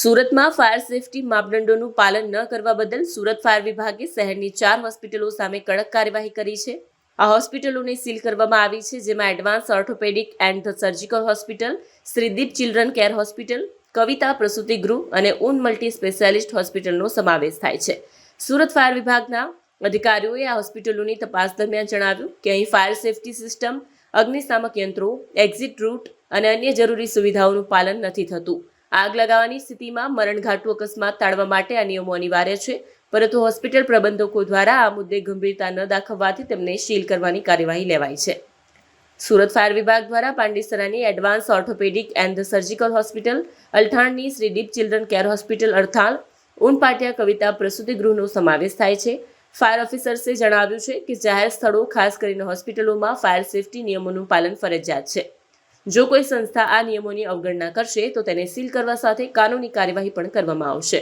સુરતમાં fire safety માપદંડોનું પાલન ન કરવા બદલ સુરત ફાયર વિભાગે શહેરની 4 હોસ્પિટલો સામે કડક કાર્યવાહી કરી છે. આ હોસ્પિટલોને સીલ કરવામાં આવી છે, જેમાં advance orthopaedic and surgical hospital, Shreedeep children care hospital, Kavita પ્રસૂતિ ગૃહ અને ઉન મલ્ટી સ્પેશિયાલિસ્ટ હોસ્પિટલનો સમાવેશ થાય છે. સુરત ફાયર વિભાગના અધિકારીઓએ આ હોસ્પિટલોની તપાસ દરમિયાન જણાવ્યું કે અહીં ફાયર સેફટી સિસ્ટમ, અગ્નિશામક યંત્રો, એક્ઝિટ રૂટ અને અન્ય જરૂરી સુવિધાઓનું પાલન નથી થતું. આગ લગાવવાની સ્થિતિમાં મરણઘાતુ અકસ્માત ટાળવા માટે આ નિયમો અનિવાર્ય છે, પરંતુ હોસ્પિટલ પ્રબંધકો દ્વારા આ મુદ્દે ગંભીરતા ન દાખવવાથી તેમને સીલ કરવાની કાર્યવાહી લેવાઈ છે. સુરત ફાયર વિભાગ દ્વારા પાંડેસરાની advance orthopaedic and surgical hospital, અલથાણની Shreedeep children care hospital Adthan, Unpatiya Kavita પ્રસૂતિ ગૃહનો સમાવેશ થાય છે. ફાયર ઓફિસર્સે જણાવ્યું છે કે જાહેર સ્થળો, ખાસ કરીને હોસ્પિટલોમાં ફાયર સેફટી નિયમોનું પાલન ફરજિયાત છે. જો કોઈ સંસ્થા આ નિયમોની અવગણના કરશે તો તેને સીલ કરવા સાથે કાનૂની કાર્યવાહી પણ કરવામાં આવશે.